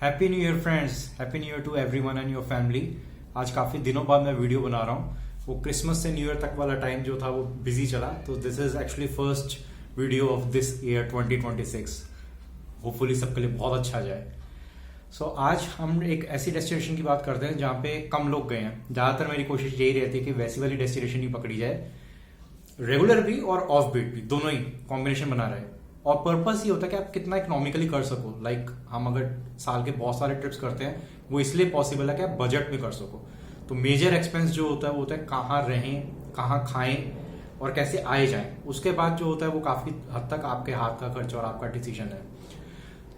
Happy new year friends, happy new year to everyone and your family. आज काफ़ी दिनों बाद मैं वीडियो बना रहा हूँ। वो क्रिसमस से न्यू ईयर तक वाला टाइम जो था वो बिजी चला, तो this is actually first video of this year 2026। Hopefully सबके लिए बहुत अच्छा जाए। सो आज हम एक ऐसी डेस्टिनेशन की बात करते हैं जहाँ पे कम लोग गए हैं। ज़्यादातर मेरी कोशिश यही रहती है कि वैसी वाली डेस्टिनेशन ही पकड़ी जाए, रेगुलर भी और ऑफ बीट भी, दोनों ही कॉम्बिनेशन बना रहे। और पर्पस ये होता है कि आप कितना इकोनॉमिकली कर सको। लाइक हम अगर साल के बहुत सारे ट्रिप्स करते हैं, वो इसलिए पॉसिबल है कि आप बजट में कर सको। तो मेजर एक्सपेंस जो होता है वो होता है कहाँ रहें, कहाँ खाएं और कैसे आए जाएं। उसके बाद जो होता है वो काफ़ी हद तक आपके हाथ का खर्च और आपका डिसीजन है।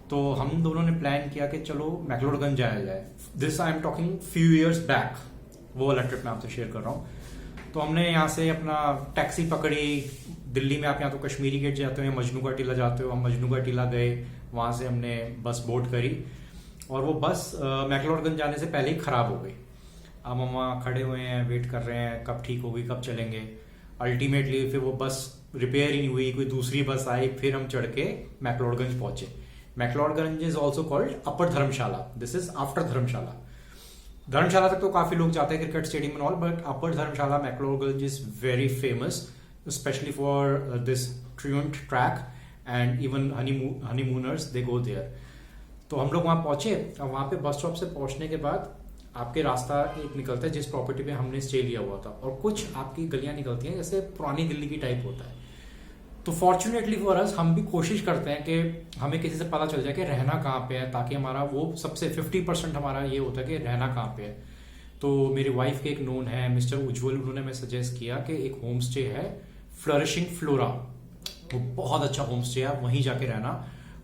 तो हम दोनों ने प्लान किया कि चलो मैक्लोडगंज जाया जाए। This I am talking few years back, वो वाला ट्रिप मैं आपसे शेयर कर रहा हूँ। तो हमने यहाँ से अपना टैक्सी पकड़ी। दिल्ली में आप यहाँ तो कश्मीरी गेट जाते हो या मजनू का टीला जाते हो, हम मजनू का टीला गए। वहाँ से हमने बस बोर्ड करी और वो बस मैक्लोडगंज जाने से पहले ही खराब हो गई। अब हम वहाँ खड़े हुए हैं, वेट कर रहे हैं कब ठीक होगी, कब चलेंगे। अल्टीमेटली फिर वो बस रिपेयर ही नहीं हुई, कोई दूसरी बस आई, फिर हम चढ़ के मैक्लोडगंज पहुंचे। McLeodganj is also called upper Dharamshala. This is after Dharamshala. Dharamshala तक तो काफी लोग जाते हैं cricket stadium and all, but upper Dharamshala McLeodganj is very famous, specially for this triumph track and even honeymooners they go there. तो हम लोग वहां पहुंचे। और वहां पे बस स्टॉप से पहुंचने के बाद आपके रास्ता एक निकलता है जिस प्रॉपर्टी पे हमने स्टे लिया हुआ था, और कुछ आपकी गलियां निकलती हैं जैसे पुरानी दिल्ली की टाइप होता है। तो फॉर्चुनेटली फॉर अस हम भी कोशिश करते हैं कि हमें किसी से पता चल जाए कि रहना कहाँ पे है, ताकि हमारा वो सबसे 50% हमारा ये होता है कि रहना कहाँ पे है। तो मेरी वाइफ के एक नोन है मिस्टर उज्जवल, उन्होंने मैं सजेस्ट किया कि एक होम स्टे है फ्लरिशिंग फ्लोरा, वो बहुत अच्छा होम स्टे है, वहीं जाके रहना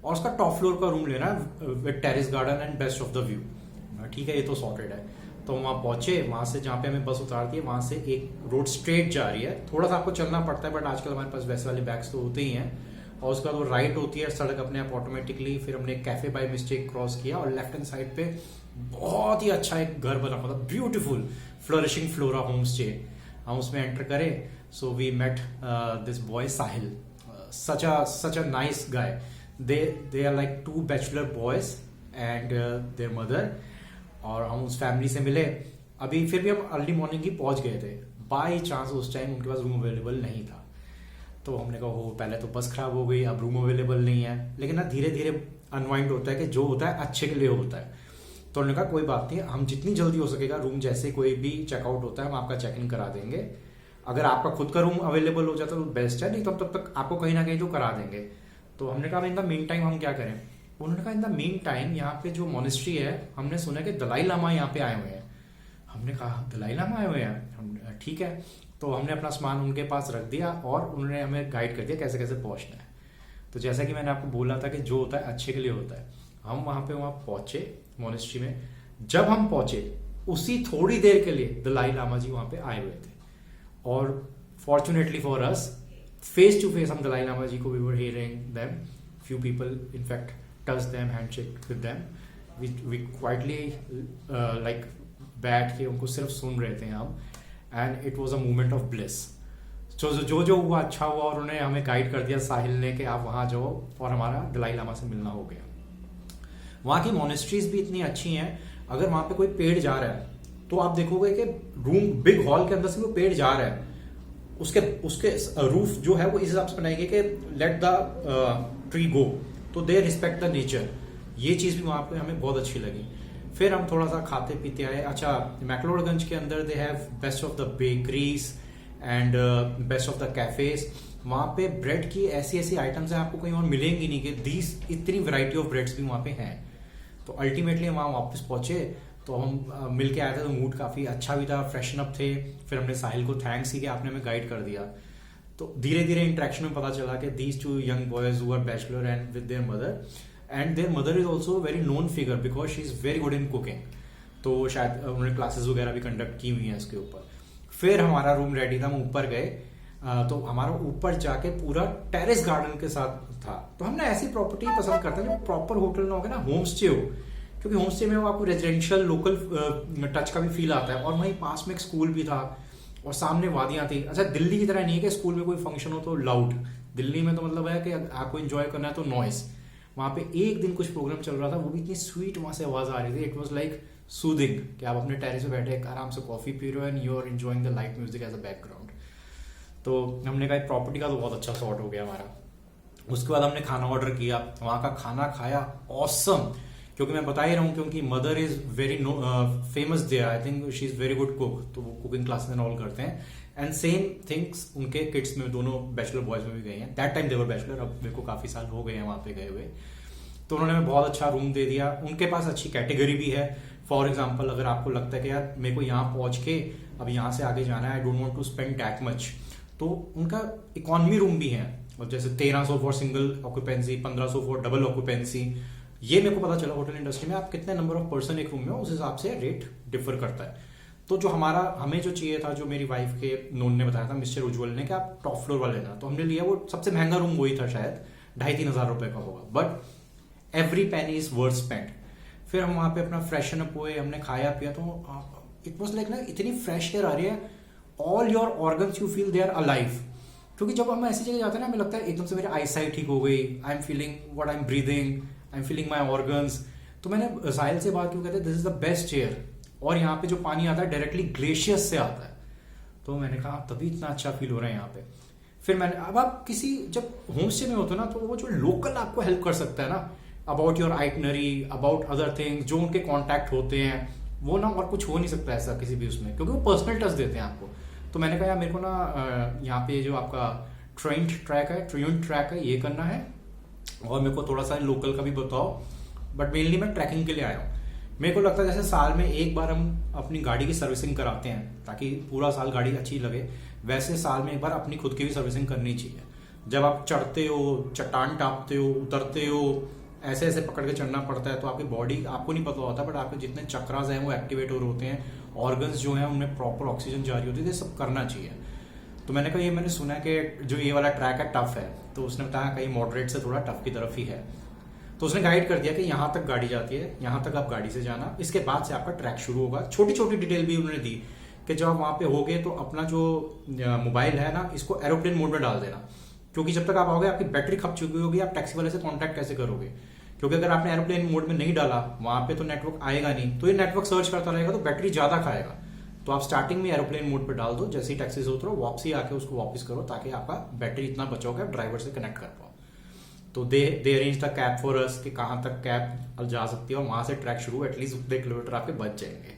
और उसका टॉप फ्लोर का रूम लेना with terrace garden and best of the view. ठीक है, ये तो सॉर्टेड है। तो वहां पहुंचे, वहां से जहाँ पे हमें बस उतारती है वहां से एक रोड स्ट्रेट जा रही है। थोड़ा सा आपको चलना पड़ता है, बट आजकल हमारे पास वैसे वाले बैग्स तो होते ही हैं। और उसके बाद वो राइट होती है सड़क अपने आप ऑटोमेटिकली। फिर हमने कैफे बाय मिस्टेक क्रॉस किया और लेफ्ट हैंड साइड पे बहुत ही अच्छा एक घर बना हुआ था, beautiful flourishing flora home stay. हम उसमें एंटर करें। So we met this boy Sahil, such a nice guy. They are like two bachelor boys and their mother. और हम उस फैमिली से मिले। अभी फिर भी हम अर्ली मॉर्निंग ही पहुंच गए थे। बाई चांस उस टाइम उनके पास रूम अवेलेबल नहीं था। तो हमने कहा हो, पहले तो बस खराब हो गई, अब रूम अवेलेबल नहीं है। लेकिन ना धीरे धीरे अनवाइंड होता है कि जो होता है अच्छे के लिए होता है। तो उन्होंने कहा कोई बात नहीं, हम जितनी जल्दी हो सकेगा रूम जैसे कोई भी चेकआउट होता है हम आपका चेक इन करा देंगे। अगर आपका खुद का रूम अवेलेबल हो जाता तो बेस्ट है, नहीं तो तब तक आपको कहीं ना कहीं तो करा देंगे। तो हमने कहा इन द मीन टाइम हम क्या करें। उन्होंने कहा इन द मीन टाइम यहाँ पे जो मोनेस्ट्री है, हमने सुना कि दलाई लामा यहाँ पे आए हुए हैं। हमने कहा दलाई लामा आए हुए हैं, हम ठीक है। तो हमने अपना सामान उनके पास रख दिया और उन्होंने हमें गाइड कर दिया कैसे कैसे पहुंचना है। तो जैसा कि मैंने आपको बोला था कि जो होता है अच्छे के लिए होता है। हम वहां पहुंचे मोनेस्ट्री में। जब हम पहुंचे उसी थोड़ी देर के लिए दलाई लामा जी वहां पे आए हुए थे। और fortunately for us face to face हम दलाई लामा जी को we were hearing them. Few people in fact touch them, handshake with them. We quietly like बैठ के उनको सिर्फ सुन रहे थे हम। And it was a moment of bliss. जो हुआ अच्छा हुआ, और उन्होंने हमें गाइड कर दिया साहिल ने कि आप वहां जाओ, और हमारा दलाई लामा से मिलना हो गया। वहां की मोनेस्ट्रीज भी इतनी अच्छी हैं। अगर वहां पे कोई पेड़ जा रहा है तो आप देखोगे कि रूम बिग हॉल के अंदर से वो पेड़ जा रहा है, उसके रूफ जो है वो इस हिसाब से बनाई गई कि लेट द ट्री गो। तो दे रिस्पेक्ट द नेचर। ये चीज भी वहां पे हमें बहुत अच्छी लगी। फिर हम थोड़ा सा खाते पीते आए। अच्छा, मैक्लोडगंज के अंदर they have best of the bakeries and best of the cafes. वहां पे ब्रेड की ऐसी ऐसी आइटम्स हैं आपको कहीं और मिलेंगी नहीं, कि दीज इतनी वैरायटी ऑफ ब्रेड्स भी वहां पे हैं। तो अल्टीमेटली हम वहां वापस पहुंचे। तो हम मिल के आए थे, तो मूड काफी अच्छा भी था, फ्रेशन अप थे। फिर हमने साहिल को थैंक्स की कि आपने हमें गाइड कर दिया। तो धीरे धीरे इंटरेक्शन में पता चला कि these two young boys who are bachelor and with their mother, and their mother is also very known figure because she is very good in cooking. तो शायद उन्होंने क्लासेस वगैरह भी कंडक्ट की हुई हैं इसके ऊपर। फिर हमारा रूम रेडी था, हम ऊपर गए। तो हमारा ऊपर जाके पूरा टेरेस गार्डन के साथ था। तो हमने ऐसी प्रॉपर्टी पसंद करते हैं जो प्रॉपर होटल ना हो, ना होम स्टे हो, क्योंकि होम स्टे में वो आपको रेजिडेंशियल लोकल टच का भी फील आता है। और वहीं पास में एक स्कूल भी था और सामने वादियां थी। अच्छा, दिल्ली की तरह नहीं है कि स्कूल में कोई फंक्शन हो तो लाउड। दिल्ली में तो मतलब है कि आपको एंजॉय करना है तो नॉइस। वहाँ पे एक दिन कुछ प्रोग्राम चल रहा था, वो भी इतनी स्वीट वहाँ से आवाज़ आ रही थी, इट वॉज लाइक सूदिंग कि आप अपने टेरेस पे बैठे आराम से कॉफ़ी पी रहे हो and you are enjoying the light music as a background. तो हमने कहा प्रॉपर्टी का तो बहुत अच्छा सॉर्ट हो गया हमारा। उसके बाद हमने खाना ऑर्डर किया, वहाँ का खाना खाया, ऑसम। क्योंकि मैं बता ही रहा हूँ क्योंकि mother is very famous there, I think she is very good cook, तो वो कुकिंग क्लासेस एंड ऑल करते हैं। एंड सेम थिंग्स उनके किड्स में, दोनों बैचलर बॉयज में भी गए हैं। दैट टाइम देवर बैचलर, अब मेरे को काफी साल हो गए हैं वहाँ पे गए हुए। तो उन्होंने हमें बहुत अच्छा रूम दे दिया। उनके पास अच्छी कैटेगरी भी है। फॉर एग्जाम्पल अगर आपको लगता है कि यार मेरे को यहाँ पहुंच के अब यहाँ से आगे जाना है, I don't want to spend that much, तो उनका इकोनॉमी रूम भी है। और जैसे 1300 for single occupancy, 1500 for double occupancy. ये मेरे को पता चला होटल इंडस्ट्री में आप कितने नंबर ऑफ पर्सन एक रूम में हो उस हिसाब से रेट डिफर करता है। तो जो हमें जो चाहिए था, जो मेरी वाइफ के नोन ने बताया था, मिस्टर उज्जवल ने, कि आप टॉप फ्लोर वाले लेना, तो हमने लिया। वो सबसे महंगा रूम वही था, शायद 2,500-3 हजार रुपए का होगा, but every penny is worth spend. फिर हम वहां पे अपना फ्रेशन अप हुए, हमने खाया पिया, तो इट वॉज लाइक ना इतनी फ्रेश एयर आ रही है, all your organs you feel they are alive. क्योंकि जब हम ऐसी जगह जाते हैं ना, हमें लगता है एकदम से मेरी आई साइट ठीक हो गई, I am feeling what I am breathing, I am feeling my organs. तो मैंने साहिल से बात क्यों, कहते this is the best air, और यहाँ पे जो पानी आता है डायरेक्टली ग्लेशियर्स से आता है। तो मैंने कहा तभी इतना अच्छा फील हो रहा है यहाँ पे। फिर मैंने, अब आप किसी जब होम स्टे में होते हो ना, तो वो जो लोकल आपको हेल्प कर सकता है ना, about your itinerary, about other things, जो उनके कॉन्टैक्ट होते हैं, वो ना और कुछ हो नहीं सकता ऐसा किसी भी उसमें, क्योंकि वो पर्सनल टच देते हैं आपको। तो मैंने कहा यार मेरे को ना यहाँ पे जो आपका ट्रेंट ट्रैक है ये करना है, और मेरे को थोड़ा सा लोकल का भी बताओ, बट मेनली मैं ट्रैकिंग के लिए आया हूँ। मेरे को लगता है जैसे साल में एक बार हम अपनी गाड़ी की सर्विसिंग कराते हैं ताकि पूरा साल गाड़ी अच्छी लगे, वैसे साल में एक बार अपनी खुद की भी सर्विसिंग करनी चाहिए। जब आप चढ़ते हो, चट्टान टापते हो, उतरते हो, ऐसे ऐसे पकड़ के चढ़ना पड़ता है, तो आपकी बॉडी, आपको नहीं पता होता, बट आपके जितने चक्रास हैं वो एक्टिवेट हो रहे होते हैं, ऑर्गन्स जो हैं उनमें प्रॉपर ऑक्सीजन जारी होती है, ये सब करना चाहिए। तो मैंने कहा ये मैंने सुना है कि जो ये वाला ट्रैक है टफ है, तो उसने बताया कहीं मॉडरेट से थोड़ा टफ की तरफ ही है। तो उसने गाइड कर दिया कि यहाँ तक गाड़ी जाती है, यहाँ तक आप गाड़ी से जाना, इसके बाद से आपका ट्रैक शुरू होगा। छोटी छोटी डिटेल भी उन्होंने दी कि जब आप वहाँ पे होगे तो अपना जो मोबाइल है ना, इसको एरोप्लेन मोड में डाल देना, क्योंकि जब तक आप आओगे आपकी बैटरी खप चुकी होगी, आप टैक्सी वाले से कॉन्टैक्ट कैसे करोगे? क्योंकि अगर आपने एरोप्लेन मोड में नहीं डाला, वहाँ पे तो नेटवर्क आएगा नहीं, तो ये नेटवर्क सर्च करता रहेगा, तो बैटरी ज्यादा खाएगा। तो आप स्टार्टिंग में एरोप्लेन मोड पे डाल दो, जैसे ही टैक्सी से उतरो वापसी आके उसको वापस करो, ताकि आपका बैटरी इतना बचाओगे आप ड्राइवर से कनेक्ट कर पाओ। तो they arrange the cab for us कि कहाँ तक कैब जा सकती है, और वहां से ट्रैक शुरू, एटलीस्ट उतने किलोमीटर आपके बच जाएंगे।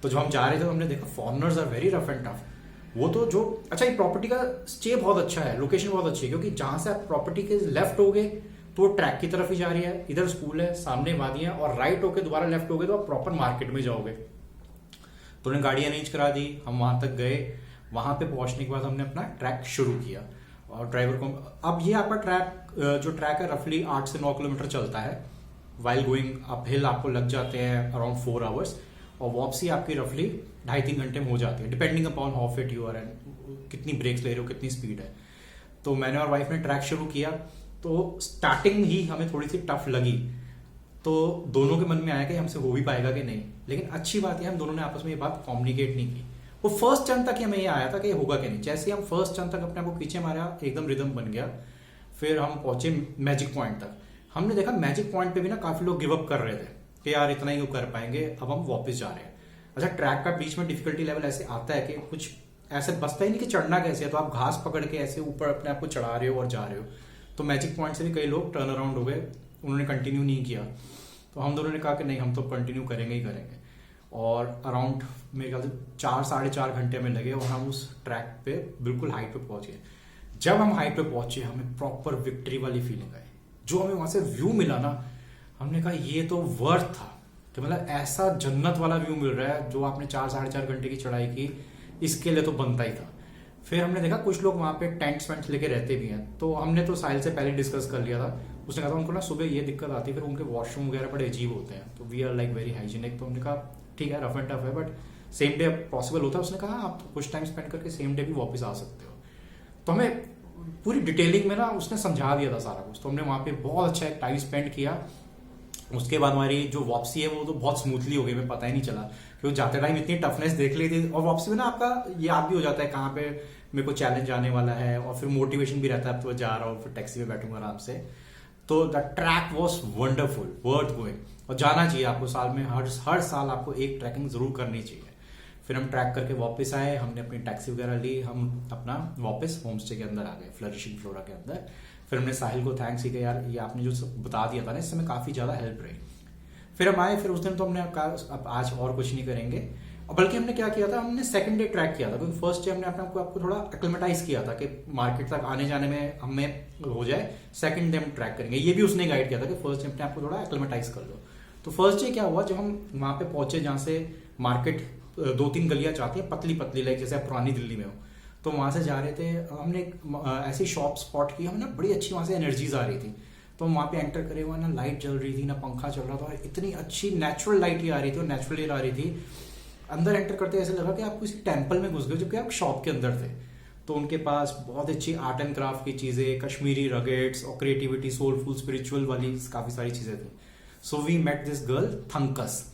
तो जब हम जा रहे थे तो हमने देखा foreigners are very rough and tough. वो तो जो अच्छा, ये प्रॉपर्टी का स्टे बहुत अच्छा है, लोकेशन बहुत अच्छी है, क्योंकि जहां से आप प्रॉपर्टी के लेफ्ट हो गए तो वो ट्रैक की तरफ ही जा रही है, इधर स्कूल है, सामने वादियां, और राइट होके दोबारा लेफ्ट हो गए तो आप प्रॉपर मार्केट में जाओगे। तो उन्हें गाड़ी अरेंज करा दी, हम वहां तक गए। वहां पे पहुंचने के बाद हमने अपना ट्रैक शुरू किया, और ड्राइवर को, अब ये आपका ट्रैक है रफली 8 से 9 किलोमीटर चलता है। वाइल गोइंग अप हिल आपको लग जाते हैं अराउंड 4 आवर्स, और वापसी आपकी रफली 2.5-3 घंटे में हो जाती है, depending upon how fit you are and कितनी ब्रेक्स ले रहे हो, कितनी स्पीड है। तो मैंने और वाइफ ने ट्रैक शुरू किया। तो स्टार्टिंग ही हमें थोड़ी सी टफ लगी, तो दोनों के मन में आया कि हमसे हो भी पाएगा कि नहीं। लेकिन अच्छी बात है हम दोनों ने आपस में ये बात कम्युनिकेट नहीं की। वो फर्स्ट टर्न तक ही हमें ये आया था कि ये होगा कि नहीं। जैसे हम फर्स्ट टर्न तक अपने आप को पीछे मारा, एकदम रिदम बन गया। फिर हम पहुंचे मैजिक पॉइंट तक। हमने देखा मैजिक पॉइंट पे भी ना काफी लोग गिव अप कर रहे थे कि यार इतना ही कर पाएंगे, अब हम वापस जा रहे हैं। अच्छा, ट्रैक का बीच में डिफिकल्टी लेवल ऐसे आता है कि कुछ ऐसे बसता ही नहीं कि चढ़ना कैसे है, तो आप घास पकड़ के ऐसे ऊपर अपने आप को चढ़ा रहे हो और जा रहे हो। तो मैजिक पॉइंट से भी कई लोग टर्न अराउंड हो गए, उन्होंने कंटिन्यू नहीं किया। तो हम दोनों ने कहा कि नहीं, हम तो कंटिन्यू करेंगे ही करेंगे। और अराउंड मेरे ख्याल से 4-4.5 घंटे में लगे और हम उस ट्रैक पे बिल्कुल हाइट पे पहुंच गए। जब हम हाइट पे पहुंचे हमें प्रॉपर विक्ट्री वाली फीलिंग आई। जो हमें वहां से व्यू मिला ना, हमने कहा ये तो वर्थ था, कि मतलब ऐसा जन्नत वाला व्यू मिल रहा है जो आपने 4-4.5 घंटे की चढ़ाई की, इसके लिए तो बनता ही था। फिर हमने देखा कुछ लोग वहां पे टेंट्स वेंट्स लेके रहते भी हैं, तो हमने तो साहिल से पहले डिस्कस कर लिया था। उसने कहा था उनको ना सुबह ये दिक्कत आती है, फिर उनके वॉशरूम वगैरह बड़े अजीब होते हैं, तो we are like very hygienic. तो हमने कहा ठीक है, रफ एंड टफ है, बट सेम डे पॉसिबल होता है। उसने कहा आप कुछ टाइम स्पेंड करके सेम डे भी वापस आ सकते हो। तो हमें पूरी डिटेलिंग में ना उसने समझा दिया था सारा कुछ। तो हमने वहां पे बहुत अच्छा एक टाइम स्पेंड किया। उसके बाद हमारी जो वापसी है वो तो बहुत स्मूथली हो गई, हमें पता ही नहीं चला, क्योंकि जाते टाइम इतनी टफनेस देख ली थी। और वापसी में ना आपका याद भी हो जाता है कहाँ पे मेरे को चैलेंज आने वाला है, और फिर मोटिवेशन भी रहता है, अब तो जा रहा हूँ, फिर टैक्सी में बैठूंगा आराम से। तो the track was wonderful, worth going, और जाना चाहिए आपको। साल में हर साल आपको एक ट्रैकिंग जरूर करनी चाहिए। फिर हम ट्रैक करके वापस आए, हमने अपनी टैक्सी वगैरह ली, हम अपना वापस होम स्टे के अंदर आ गए, फ्लरिशिंग फ्लोरा के अंदर। फिर हमने साहिल को थैंक्स ही कि यार ये आपने जो बता दिया था ना, इससे हमें काफ़ी ज़्यादा हेल्प रही। फिर हम आए, फिर उस दिन तो हमने कहा अब आज और कुछ नहीं करेंगे, और बल्कि हमने क्या किया था, हमने सेकंड डे ट्रैक किया था, क्योंकि फर्स्ट डे हमने अपने आपको थोड़ा एक्लेमेटाइज किया था कि मार्केट तक आने जाने में हमें हो जाए, सेकंड डे हम ट्रैक करेंगे। ये भी उसने गाइड किया था कि फर्स्ट डे अपने आपको थोड़ा एक्लेमेटाइज कर लो। तो फर्स्ट डे क्या हुआ, जब हम वहाँ पे पहुंचे जहाँ से मार्केट 2-3 गलियां जाती है पतली पतली, लाइक जैसे आप पुरानी दिल्ली में हो, तो वहां से जा रहे थे, हमने ऐसी शॉप स्पॉट की, हमें ना बड़ी अच्छी वहां से एनर्जीज आ रही थी। तो वहां पे एंटर करे हुआ, ना लाइट जल रही थी ना पंखा चल रहा था, इतनी अच्छी नेचुरल लाइट ही आ रही थी और नेचुरल एयर आ रही थी। अंदर एंटर करते ऐसे लगा कि आप किसी टेम्पल में घुस गए, जबकि आप शॉप के अंदर थे। तो उनके पास बहुत अच्छी आर्ट एंड क्राफ्ट की चीजें, कश्मीरी रगेट्स और क्रिएटिविटी, सोलफुल, स्पिरिचुअल वाली काफी सारी चीजें थी। So we met this girl थंकस,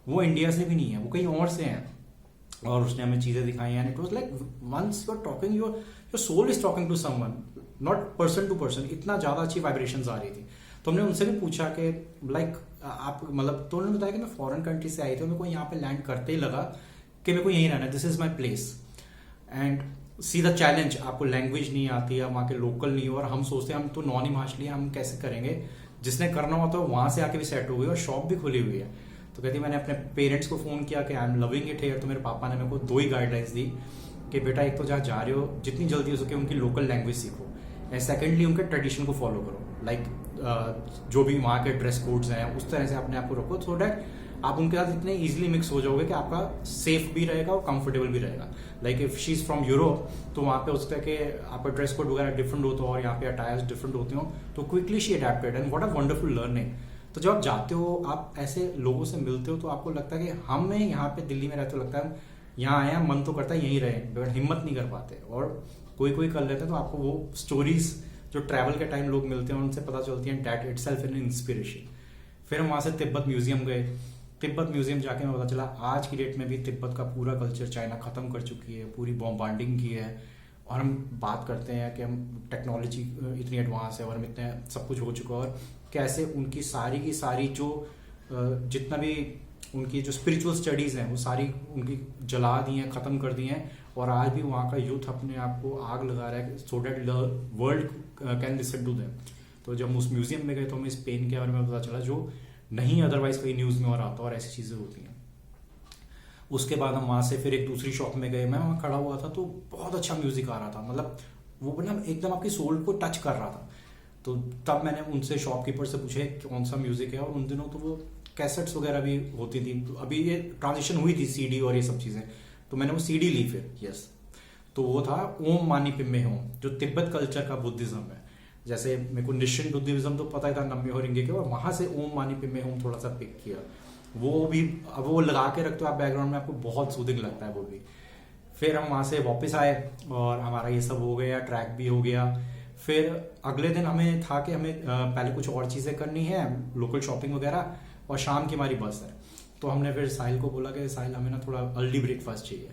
वो इंडिया से भी नहीं है, वो कहीं और से हैं, और उसने हमें चीजें दिखाई। And it was like once you are talking, your soul is talking to someone, not person to person. इतना ज्यादा अच्छी वाइब्रेशंस आ रही थी। तो हमने उनसे भी पूछा कि लाइक आप मतलब, तो उन्होंने बताया कि मैं फॉरेन कंट्री से आई थी, मेरे को यहाँ पे लैंड करते ही लगा कि मेरे को यहीं रहना है, this is my place. And see the challenge, आपको लैंग्वेज नहीं आती है, वहाँ के लोकल नहीं हो, और हम सोचते हैं हम तो नॉन हिमाचली, हम कैसे करेंगे। जिसने करना हुआ तो वहां से आके भी सेट हो गई, और शॉप भी खुली हुई है। तो कहती मैंने अपने पेरेंट्स को फोन किया कि I am loving it here. तो मेरे पापा ने मेरे को 2 ही गाइडलाइंस दी कि बेटा, एक तो जहाँ जा रहे हो जितनी जल्दी हो सके उनकी लोकल लैंग्वेज सीखो, एंड सेकेंडली उनके ट्रेडिशन को फॉलो करो, लाइक जो भी वहाँ के ड्रेस कोड्स हैं उस तरह से अपने आप को रखो, सो डैट आप उनके साथ इतने इजीली मिक्स हो जाओगे कि आपका सेफ भी रहेगा और कंफर्टेबल भी रहेगा। Like if she is from Europe, तो वहाँ पे उस तरह के आपका ड्रेस कोड वगैरह डिफरेंट होता हो और यहाँ पे अटायर्स डिफरेंट होते हो, तो quickly she adapted, and what a wonderful learning. तो जब आप जाते हो, आप ऐसे लोगों से मिलते हो, तो आपको लगता है कि हमें यहाँ पे दिल्ली में रहते हो, लगता है यहाँ आए हैं, मन तो करता है यहीं रहे, बट हिम्मत नहीं कर पाते, और कोई कर लेते हैं। तो आपको वो स्टोरीज जो ट्रैवल के टाइम लोग मिलते हैं उनसे पता चलती है, दैट इटसेल्फ एन इंस्पिरेशन। फिर हम वहाँ से तिब्बत म्यूजियम गए। तिब्बत म्यूजियम जाके मैं पता चला आज की डेट में भी तिब्बत का पूरा कल्चर चाइना खत्म कर चुकी है, पूरी बॉम्बार्डिंग की है, और हम बात करते हैं कि हम टेक्नोलॉजी इतनी एडवांस है और हम इतने सब कुछ हो चुका है, और कैसे उनकी सारी की सारी जो जितना भी उनकी जो स्पिरिचुअल स्टडीज हैं वो सारी उनकी जला दी हैं, खत्म कर दी हैं, और आज भी वहाँ का यूथ अपने आप को आग लगा रहा है so that world can listen to them. तो जब हम उस म्यूजियम में गए तो हमें इस पेन के बारे में पता चला जो नहीं अदरवाइज कहीं न्यूज में और आता, और ऐसी चीजें होती हैं। उसके बाद हम वहां से फिर एक दूसरी शॉप में गए, मैं वहां खड़ा हुआ था तो बहुत अच्छा म्यूजिक आ रहा था, मतलब वो ना एकदम आपकी सोल को टच कर रहा था। तो तब मैंने उनसे शॉपकीपर से पूछे कौन सा म्यूजिक है, और उन दिनों तो वो कैसेट्स वगैरह भी होती थी, तो अभी ये ट्रांजिशन हुई थी सीडी और ये सब चीजें, तो मैंने वो सीडी ली फिर। यस, तो वो था ओम मानी पिम्मे होम, जो तिब्बत कल्चर का बुद्धिज्म है। जैसे मेरे को निश्चिन बुद्धिज्म तो पता ही था नम्य होरिंगे के, और वहां से ओम मानी पिम्मे होम थोड़ा सा पिक किया। वो भी अब वो लगा के रखते हो आप बैकग्राउंड में, आपको बहुत सूदिंग लगता है वो भी। फिर हम वहां से वापस आए और हमारा ये सब हो गया, ट्रैक भी हो गया। फिर अगले दिन हमें था कि हमें पहले कुछ और चीजें करनी है, लोकल शॉपिंग वगैरह, और शाम की हमारी बस है। तो हमने फिर साहिल को बोला कि साहिल हमें ना थोड़ा अर्ली ब्रेकफास्ट चाहिए।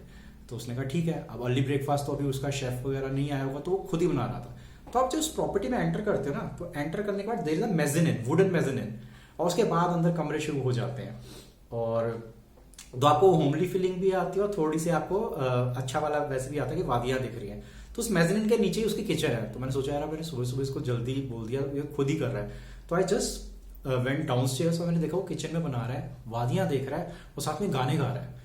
तो उसने कहा ठीक है। अब अर्ली ब्रेकफास्ट तो अभी उसका शेफ वगैरह नहीं आया होगा, तो वो खुद ही बना रहा था। तो आप जब उस प्रॉपर्टी में एंटर करते हो ना, तो एंटर करने के बाद देयर इज अ मेज़ानिन, वुडन मेज़ानिन, और उसके बाद अंदर कमरे शुरू हो जाते हैं, और तो आपको होमली फीलिंग भी आती है और थोड़ी सी आपको अच्छा वाला वैसे भी आता है कि वादियां दिख रही हैं। तो उस मेज़ानिन के नीचे ही उसकी किचन है। तो मैंने सोचा यार मैंने सुबह सुबह इसको जल्दी बोल दिया, ये खुद ही कर रहा है। तो आई जस्ट वेंट डाउनस्टेयर्स और मैंने देखा वो किचन में बना रहा है, वादियां देख रहा है और साथ में गाने गा रहा है।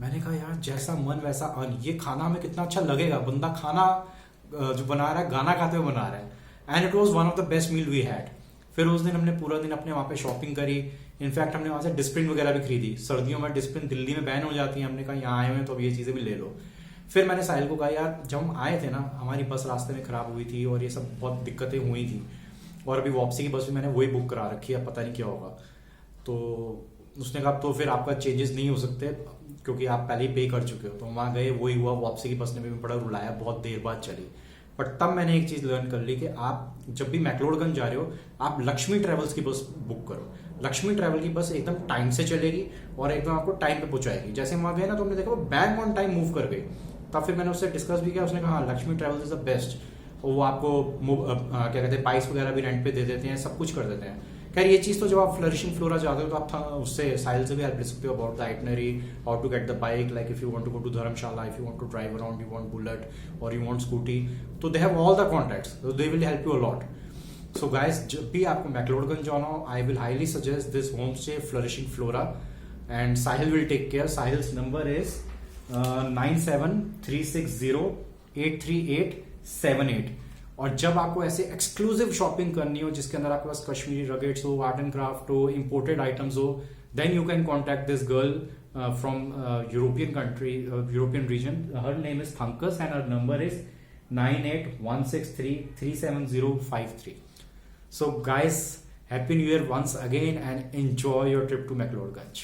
मैंने कहा यार जैसा मन वैसा अन, ये खाना हमें कितना अच्छा लगेगा, बंदा खाना जो बना रहा है गाना खाते हुए बना रहा है। And it was one of the best meal we had. फिर उस दिन हमने पूरा दिन अपने वहाँ पे शॉपिंग करी। इनफैक्ट हमने वहाँ से डिस्प्रिन वगैरह भी खरीदी। सर्दियों में डिस्प्रिन दिल्ली में बैन हो जाती है, हमने कहा यहाँ आए हुए हैं तो अब ये चीजें भी ले लो। फिर मैंने साहिल को कहा यार जब हम आए थे ना, हमारी बस रास्ते में खराब हुई थी और ये सब बहुत दिक्कतें हुई थी, और अभी वापसी की बस भी मैंने वही बुक करा रखी है, पता नहीं क्या होगा। तो उसने कहा तो फिर आपका चेंजेस नहीं हो सकते क्योंकि आप पहले ही पे कर चुके हो। तो वहाँ गए, वही हुआ। वापसी की बस ने भी बड़ा रुलाया, बहुत देर बाद चली। बट तब मैंने एक चीज लर्न कर ली कि आप जब भी मैक्लोडगंज जा रहे हो, आप लक्ष्मी ट्रेवल्स की बस बुक करो। लक्ष्मी ट्रैवल की बस एकदम टाइम से चलेगी और एकदम आपको टाइम पे पहुंचाएगी। जैसे हम वहाँ गए ना तो हमने देखा वो बैंग ऑन टाइम मूव कर गई। तब फिर मैंने उससे डिस्कस भी किया, उसने कहा हाँ Lakshmi travels is the best. और वो आपको क्या कहते हैं बाइक्स वगैरह भी रेंट पे दे देते हैं, सब कुछ कर देते हैं। खैर ये चीज तो जब आप फ्लरिशिंग फ्लोरा जाते हो तो आप उससे साहिल से भी हेल्प ले सकते हो about the itinerary, how to get the bike, like if you want to go to Dharamshala, if you want to drive around, you want bullet और यू वांट स्कूटी, तो they have all the contacts, they will help you a lot. So guys, जब भी आपको मैक्लोडगंज जाना हो, I will highly suggest this home stay flourishing flora and Sahil will take care. Sahil's number is 9736083878। और जब आपको ऐसे एक्सक्लूसिव शॉपिंग करनी हो जिसके अंदर आपके पास कश्मीरी रगेट्स हो, आर्ट एंड क्राफ्ट हो, इंपोर्टेड आइटम्स हो, then you can contact this girl from European country, European region. Her name is Pankaj and her number is 9816337053। So guys, happy new year once again and enjoy your trip to McLeodganj.